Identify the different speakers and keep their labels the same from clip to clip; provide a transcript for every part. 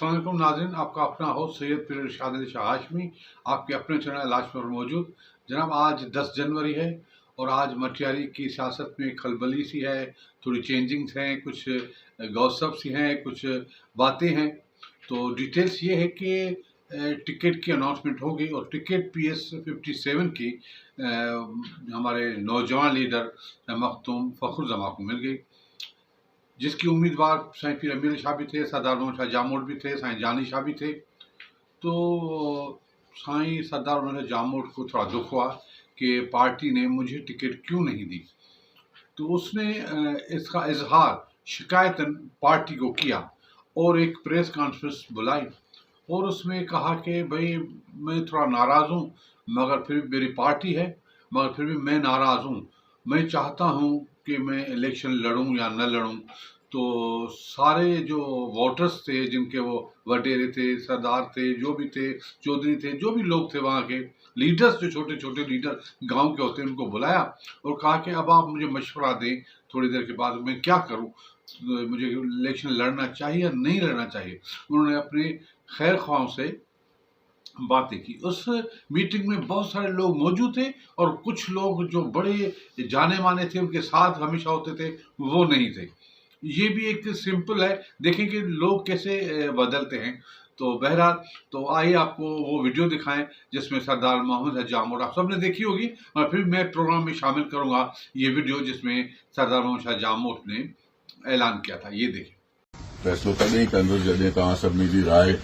Speaker 1: अस्सलाम वालेकुम नाज़रीन, आपका अपना होस्ट सैयद पीर इरशाद अली शाह हाशमी आपके अपने चैनल इलाज पर मौजूद। जनाब, आज 10 जनवरी है और आज मटियारी की सियासत में खलबली सी है, थोड़ी चेंजिंग्स हैं, कुछ गॉसिप सी हैं, कुछ बातें हैं। तो डिटेल्स ये है कि टिकट की अनाउंसमेंट हो गई और टिकट PS 57 की हमारे नौजवान लीडर मखदूम फ़खरुज़्ज़मा को मिल गई, जिसकी उम्मीदवार साईं पीर अमीर शाह भी थे, सरदार मोहम्मद शाह जामोद भी थे, साईं जानी शाह भी थे। तो साईं सरदार मोहम्मद शाह जामोद को थोड़ा दुख हुआ कि पार्टी ने मुझे टिकट क्यों नहीं दी। तो उसने इसका इजहार शिकायतन पार्टी को किया और एक प्रेस कॉन्फ्रेंस बुलाई और उसमें कहा कि भाई, मैं थोड़ा नाराज़ हूँ, मगर फिर भी मेरी पार्टी है, मगर फिर भी मैं नाराज़ हूँ। मैं चाहता हूँ कि मैं इलेक्शन लड़ूँ या न लड़ूँ। तो सारे जो वोटर्स थे, जिनके वो वडेरे थे, सरदार थे, जो भी थे, चौधरी थे, जो भी लोग थे वहाँ के लीडर्स, जो छोटे छोटे लीडर गांव के होते हैं, उनको बुलाया और कहा कि अब आप मुझे मशवरा दें, थोड़ी देर के बाद मैं क्या करूं, मुझे इलेक्शन लड़ना चाहिए या नहीं लड़ना चाहिए। उन्होंने अपने खैर ख्वाहों से बातें की। उस मीटिंग में बहुत सारे लोग मौजूद थे और कुछ लोग जो बड़े जाने माने थे, उनके साथ हमेशा होते थे, वो नहीं थे। ये भी एक सिंपल है, देखें कि लोग कैसे बदलते हैं। तो बहरहाल, तो आइए आपको वो वीडियो दिखाएं जिसमें सरदार मोहम्मद जामोद, आप सबने देखी होगी, और फिर मैं प्रोग्राम में शामिल करूंगा ये वीडियो जिसमें सरदार मोहम्मद शाह जामोद ने ऐलान किया था। ये देखें।
Speaker 2: फैसलो तॾहिं कंदुसि जॾहिं तव्हां सभिनी जी राय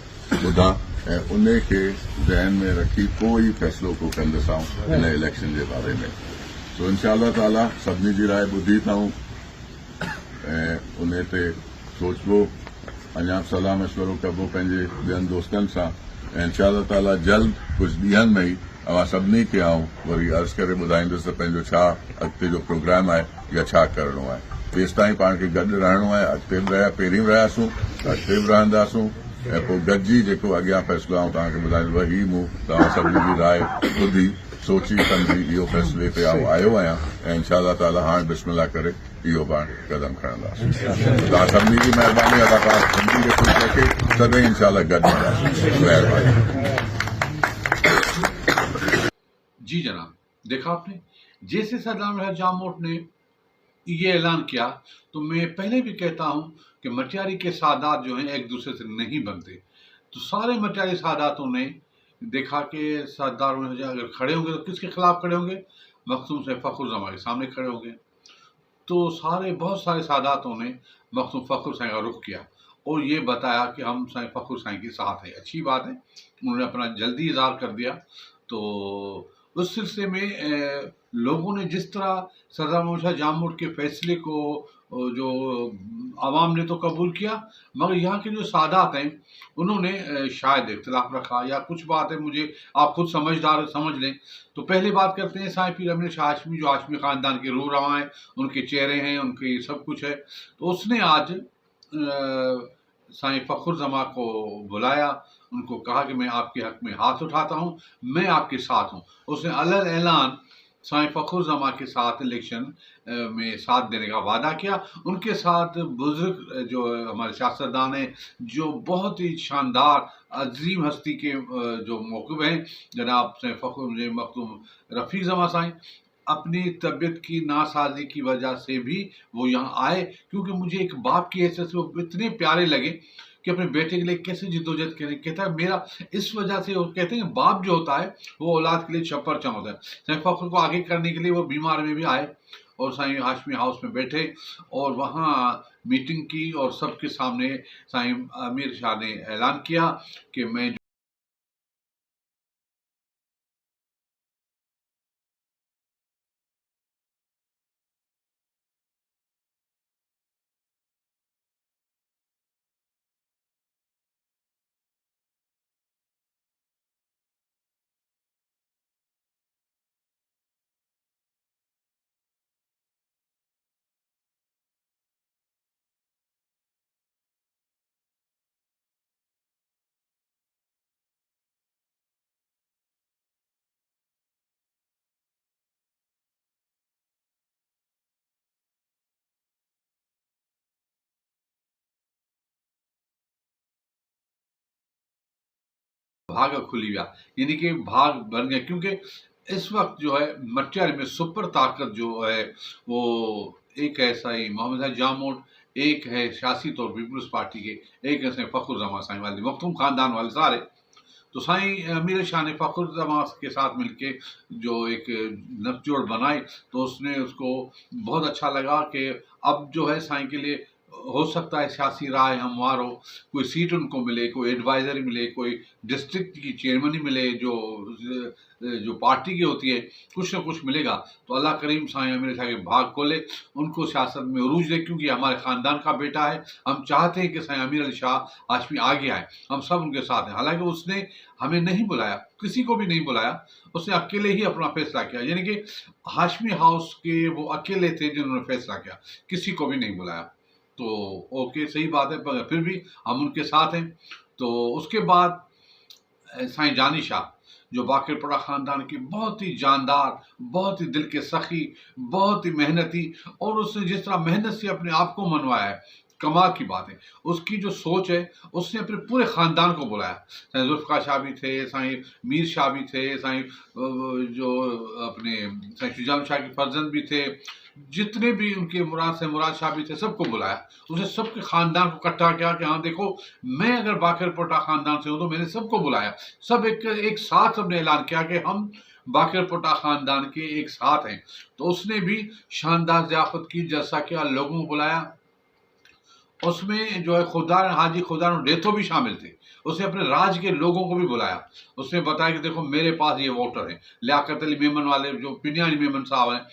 Speaker 2: ॿुधां ऐं उन खे ज़हन में रखी पोइ ई फ़ैसिलो को कंदुसि आऊं हिन इलेक्शन जे बारे में। तो इंशाअल्लाह ताला सभिनी जी राय ॿुधी अथऊं ऐं उन ते सोचबो, अञा सलाह मशवरो कबो पंहिंजे ॿियनि दोस्तनि सां ऐं इंशाअल्लाह ताला जल्द कुझु ॾींहंनि में ई अवां सभिनी खे आऊं वरी अर्ज़ु करे ॿुधाईंदुसि त पंहिंजो छा अॻिते जो प्रोग्राम आहे या छा करणो आहे। तेसि ताईं पाण खे गॾु रहणो आहे। अॻिते बि पहिरीं बि रहियासीं, अॻिते बि रहंदासीं ऐं पोइ गॾिजी जेको अॻियां फ़ैसिलो आऊं तव्हांखे ॿुधाईंदो। ही मूं तव्हां सभिनी जी राय ॿुधी सोची सम्झी इहो फ़ैसिले ते आयो आहियां ऐं इंशाअल्लाह ताला हाणे बिस्मिल्लाह करे इहो पाण क़दम खणंदासीं। तव्हां सभिनी जी महिरबानी, अदा पाण सभिनी खे ख़ुशि रखे, सदाईं इंशाअल्लाह गॾु हूंदासीं। महिरबानी।
Speaker 1: जी जनाब, देखा आपने, जैसे सरदार मोहम्मद जामोद ने ये ऐलान किया, तो मैं पहले भी कहता हूं कि मटियारी के सादात जो हैं एक दूसरे से नहीं बनते। तो सारे मटियारी सादातों ने देखा कि सरदार अगर खड़े होंगे तो किसके खिलाफ खड़े होंगे, मखदूम से फ़खरुज़्ज़मा के सामने खड़े होंगे। तो बहुत सारे सादातों ने मखदूम फ़खर साईं का रुख किया और ये बताया कि हम साईं फ़खर साईं के साथ हैं। अच्छी बात है, उन्होंने अपना जल्दी इज़हार कर दिया। तो उस सिलसिले में लोगों ने जिस तरह सरदार मोहम्मद शाह जामोद के फैसले को जो आवाम ने तो कबूल किया, मगर यहाँ के जो सादात हैं उन्होंने शायद इख्तिलाफ रखा या कुछ बात है, मुझे आप खुद समझदार समझ लें। तो पहले बात करते हैं साईं पीर अमीर शाह हाशमी, जो हाशमी ख़ानदान के रूह रवां हैं, उनके चेहरे हैं, उनके सब कुछ है। तो उसने आज साईं फ़खरुज़्ज़मा को बुलाया, उनको कहा कि मैं आपके हक में हाथ उठाता हूँ, मैं आपके साथ हूँ। उसने अलग ऐलान साईं फ़खरुज़्ज़मा के साथ इलेक्शन में साथ देने का वादा किया। उनके साथ बुजुर्ग जो हमारे सियासतदान हैं, जो बहुत ही शानदार अजीम हस्ती के जो मौक़िफ़ हैं, जनाब साईं फ़खर मखदूम रफ़ीक ज़मा साईं, अपनी तबीयत की नासाज़ी की वजह से भी वो यहाँ आए, क्योंकि मुझे एक बाप की हैसियत से वो इतने प्यारे लगे कि अपने बेटे के लिए कैसे जिद्दोजहद करें। कहता है मेरा इस वजह से, वो कहते हैं बाप जो होता है वो औलाद के लिए छप्पर चम होता है। साईं फ़खर को आगे करने के लिए वो बीमार में भी आए और साईं हाशमी हाउस में बैठे और वहाँ मीटिंग की और सबके सामने साईं अमीर शाह ने ऐलान किया कि मैं भाग खुली गया, यानी कि भाग बन गया, क्योंकि इस वक्त जो है मटियारी में सुपर ताकत जो है वो एक है साईं मोहम्मद साईं जामोट, एक है सियासी तौर पीपल्स पार्टी के, एक है साईं फखरुल जमान साईं वाले मखदूम खानदान वाले सारे। तो साईं अमीर शाह ने फखरुल जमान के साथ मिलके जो एक नफजोड़ बनाई, तो उसने उसको बहुत अच्छा लगा कि अब जो है साईं के लिए हो सकता है सियासी राय हमवार हो, कोई सीट उनको मिले, कोई एडवाइजरी मिले, कोई डिस्ट्रिक्ट की चेयरमैनी मिले जो जो पार्टी की होती है, कुछ ना कुछ मिलेगा। तो अल्लाह करीम साईं अमीर शाह के भाग खोले, उनको सियासत में उरूज दे, क्योंकि हमारे ख़ानदान का बेटा है। हम चाहते हैं कि साईं अमीर अली शाह हाशमी आगे आए, हम सब उनके साथ हैं। हालांकि उसने हमें नहीं बुलाया, किसी को भी नहीं बुलाया, उसने अकेले ही अपना फैसला किया, यानी कि हाशमी हाउस के वो अकेले थे जिन्होंने फैसला किया, किसी को भी नहीं बुलाया। तो ओके, सही बात है, पर फिर भी हम उनके साथ हैं। तो उसके बाद साईं जानी शाह जो बाकिरपुरा ख़ानदान के बहुत ही जानदार, बहुत ही दिल के सखी, बहुत ही मेहनती, और उसने जिस तरह मेहनत से अपने आप को मनवाया है, कमाल की बात है। उसकी जो सोच है, उसने अपने पूरे ख़ानदान को बुलाया। साईं ज़ुल्फ़िकार शाह भी थे, साईं मीर शाह भी थे, साईं जो अपने साईं शुजात शाह के फर्जंद भी थे, जितने भी उनके मुराद शाह भी थे, सबको बुलाया। उसने सबके ख़ानदान को इकट्ठा किया कि हाँ देखो, मैं अगर बाकिरपुरा ख़ानदान से हूँ तो मैंने सबको बुलाया। सब एक साथ सबने ऐलान किया कि हम बाकिरपुरा ख़ानदान के एक साथ हैं। तो उसने भी शानदार ज़ियाफ़त की, जलसा किया, लोगों को बुलाया। उसमें जो है खुदार हाजी खुदार डेथो भी शामिल थे। उसने अपने राज्य के लोगों को भी बुलाया। उसने बताया कि देखो मेरे पास ये वोटर हैं, लियाकत अली मेमन वाले जो पिनियानी मेमन साहब हैं,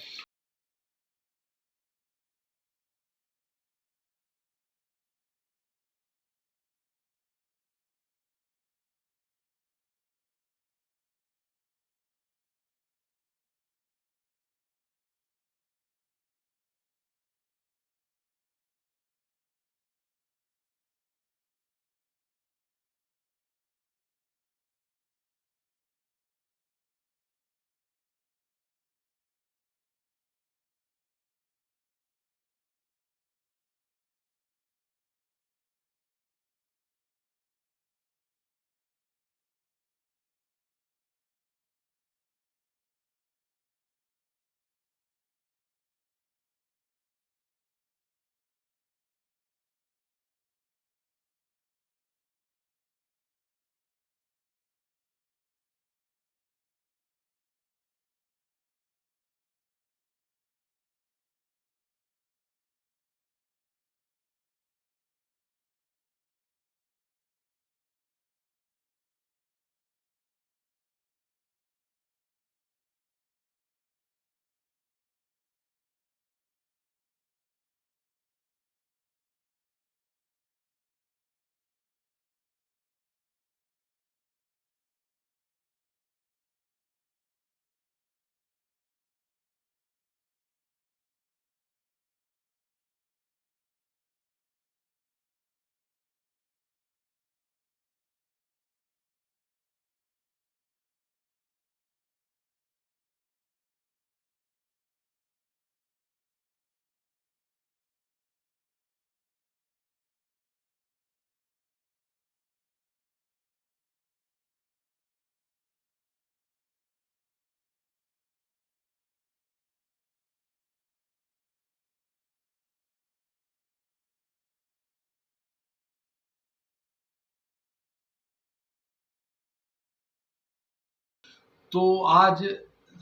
Speaker 1: तो आज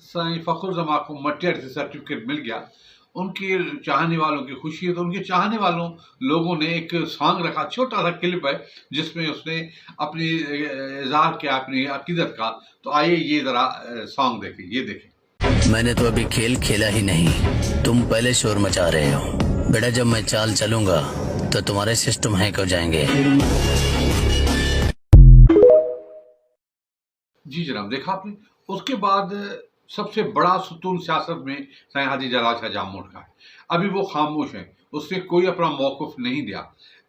Speaker 1: साईं फखरुल जमान को मटियार से सर्टिफिकेट मिल गया। उनके चाहने वालों की खुशी है, तो उनके चाहने वालों लोगों ने एक सॉन्ग रखा, छोटा सा क्लिप है, जिसमें उसने अपनी इज़हार किया अपनी अकीदत का। तो आइए ये ज़रा सॉन्ग देखें, ये देखें।
Speaker 3: मैंने तो अभी खेल खेला ही नहीं, तुम पहले शोर मचा रहे हो। बेटा जब मैं चाल चलूंगा तो तुम्हारे सिस्टम हैक हो जाएंगे।
Speaker 1: जी जनाब, देखा आपने। उसके बाद सबसे बड़ा सुतून सियासत में साईं हाजी जलाल शाह जामोट का है। अभी वो खामोश है, उसने कोई अपना मौक़िफ़ नहीं दिया।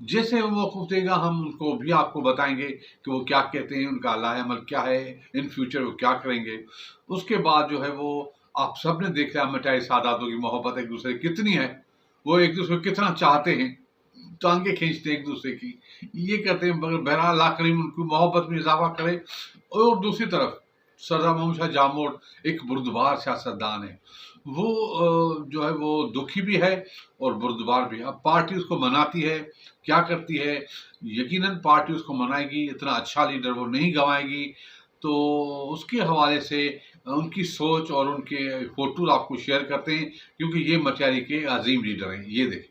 Speaker 1: जैसे वो मौक़िफ़ देगा हम उनको भी आपको बताएंगे कि वो क्या कहते हैं, उनका लाएअमल क्या है, इन फ्यूचर वो क्या करेंगे। उसके बाद जो है वो आप सब ने देखा मटियारी सादातों की मोहब्बत एक दूसरे की कितनी है, वो एक दूसरे को कितना चाहते हैं। टांगे खींचते हैं एक दूसरे की, ये करते हैं। मगर बहरहाल अल्लाह करीम उनकी मोहब्बत में इजाफा करे। और दूसरी तरफ सरदार मोहम्मद शाह जामोद एक बुर्दबार सियासतदान है। वो जो है वो दुखी भी है और बुर्दबार भी है। अब पार्टी उसको मनाती है, क्या करती है, यकीनन पार्टी उसको मनाएगी, इतना अच्छा लीडर वो नहीं गंवाएगी। तो उसके हवाले से उनकी सोच और उनके फोटो आपको शेयर करते हैं, क्योंकि ये मटियारी के अजीम लीडर हैं। ये देखें।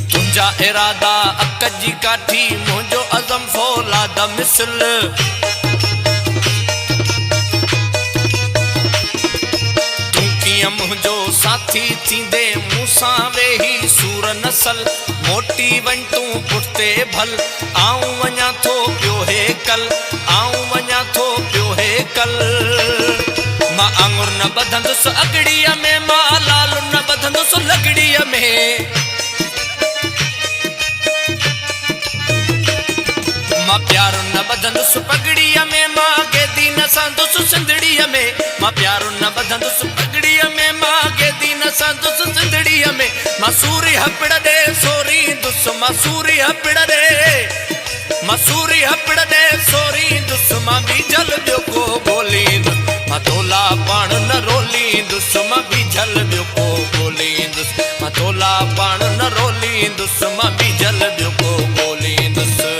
Speaker 4: तुंजा इरादा अक्कजी काठी मुंहिंजो अज़म फौलाद मिसल मुंहिंजो साथी थींदे मूंसां वेही सूर नसल मोटी वञ तूं पुठिते भल आऊं वञा थो पियो हे कल आऊं वञा थो पियो हे कल मां आंगुर न ॿधंदुसि अगड़ीअ में मां लाल न ॿधंदुसि लगड़ीअ में मां प्यारो न ॿधंदुसि पगड़ीअ में मां गेदी न संदुसि सिंधड़ीअ में मां प्यारो न ॿधंदुसि पगड़ीअ में मां गेदी न संदुसि सिंधड़ीअ में मां सूरी हपड़ दे सोरी दुस मां सूरी हपड़ दे सोरी दुस मां बीजल ॿियो को ॻोल्हींदुसि मां तोला पाण न रोलींदुसि मां बीजल ॿियो को ॻोल्हींदुसि मां तोला पाण न रोलींदुसि मां बीजल ॿियो को ॻोल्हींदुसि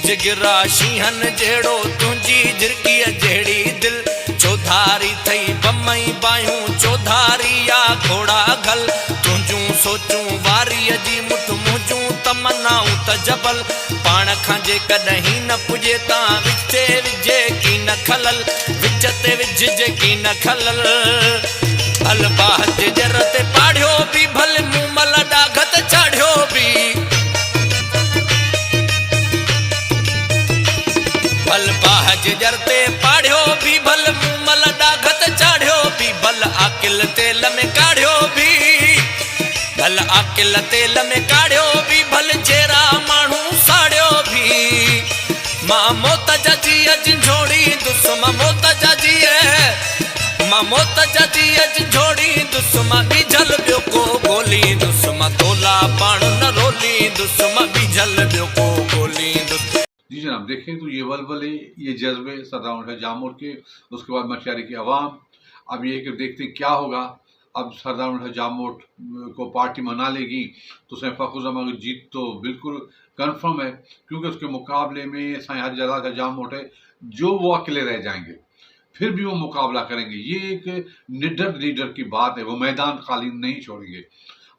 Speaker 4: जिगरा शीहन जहिड़ो तुंहिंजी झिरकीअ जहिड़ी दिलि चौधारी थई बमई बायूं चौधारी या घोड़ा घल तुंहिंजूं सोचूं वारीअ जी मुठ मुंहिंजूं तमन्नाऊं त जबल पाण खां जेकॾहिं न पुॼे तां विच विझे की न खलल विच ते विझजे की न खलल भल बाह जे जर ते पाढ़ियो बि भल मूं मल ॾाघत चाढ़ियो बि भल बाह जे जर ते पाढ़ियो बि भल मूं मल ॾाघत चाढ़ियो बि भल आकिल तेल में काढ़ियो बि भल आकिल तेल में काढ़ियो बि भल जहिड़ा माण्हू साड़ियो बि मां मौत जा जीअ झंझोड़ींदुसि मां मौत जा जीअ झंझोड़ींदुसि मां बीजल ॿियो को ॻोल्हींदुसि मां तोला पाण न रोलींदुसि मां बीजल ॿियो को ॻोल्हींदुसि।
Speaker 1: जी जनाब, देखें तो ये वलवले, ये जज्बे सरदार मोहम्मद शाह जामोद के, उसके बाद मटियारी की आवाम। अब ये कि देखते हैं क्या होगा। अब सरदार मोहम्मद शाह जामोद को पार्टी मना लेगी तो सैयद फ़खरुज़्ज़मान की जीत तो बिल्कुल कन्फर्म है, क्योंकि उसके मुकाबले में सैयद हाजी जलाल शाह जामोद है, जो वो अकेले रह जाएंगे, फिर भी वो मुकाबला करेंगे। ये एक निडर लीडर की बात है, वो मैदान खाली नहीं छोड़ेंगे।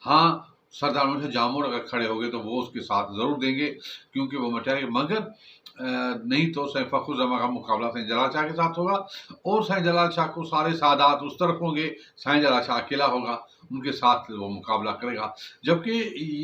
Speaker 1: हाँ, सरदार मोहम्मद शाह जामोद अगर खड़े हो गए तो वो उसके साथ ज़रूर देंगे, क्योंकि वो मटियारी, मगर नहीं तो सैयद फ़खरुज़्ज़मान का मुकाबला सैयद जलाल शाह के साथ होगा और सैयद जलाल शाह को सारे सादात उस तरफ होंगे, सैयद जलाल शाह अकेला होगा, उनके साथ वो मुकाबला करेगा। जबकि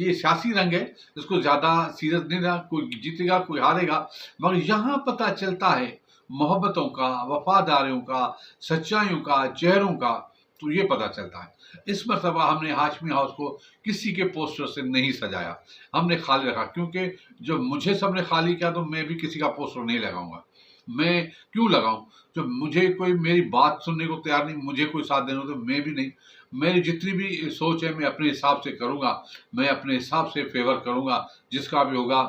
Speaker 1: ये सियासी रंग है, इसको ज़्यादा सीरियस नहीं रहा, कोई जीतेगा कोई हारेगा, मगर यहाँ पता चलता है मोहब्बतों का, वफादारियों का, सच्चाइयों का, चेहरों का, तो ये पता चलता है। इस मरतबा हमने हाशमी हाउस को किसी के पोस्टर से नहीं सजाया, हमने खाली रखा, क्योंकि जब मुझे सबने खाली किया तो मैं भी किसी का पोस्टर नहीं लगाऊंगा। मैं क्यों लगाऊं? जब मुझे कोई मेरी बात सुनने को तैयार नहीं, मुझे कोई साथ देना तो मैं भी नहीं। मेरी जितनी भी सोच है मैं अपने हिसाब से करूंगा, मैं अपने हिसाब से फेवर करूंगा जिसका भी होगा,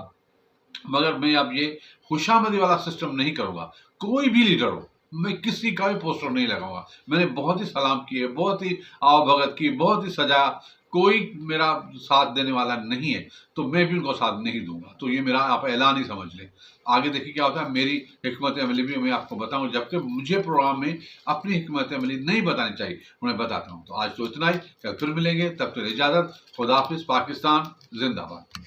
Speaker 1: मगर मैं अब ये खुशामदी वाला सिस्टम नहीं करूंगा। कोई भी लीडर हो, मैं किसी का भी पोस्टर नहीं लगाऊंगा। मैंने बहुत ही सलाम किए, बहुत ही आवभगत की, बहुत ही सजाया, कोई मेरा साथ देने वाला नहीं है तो मैं भी उनको साथ नहीं दूंगा। तो ये मेरा आप ऐलान ही समझ लें। आगे देखिए क्या होता है। मेरी हिकमत अमली भी मैं आपको बताऊं, जबकि मुझे प्रोग्राम में अपनी हिकमत अमली नहीं बतानी चाहिए, मैं बताता हूं। तो आज तो इतना ही, कल फिर मिलेंगे, तब तक इजाज़त, खुदा हाफिज़, पाकिस्तान जिंदाबाद।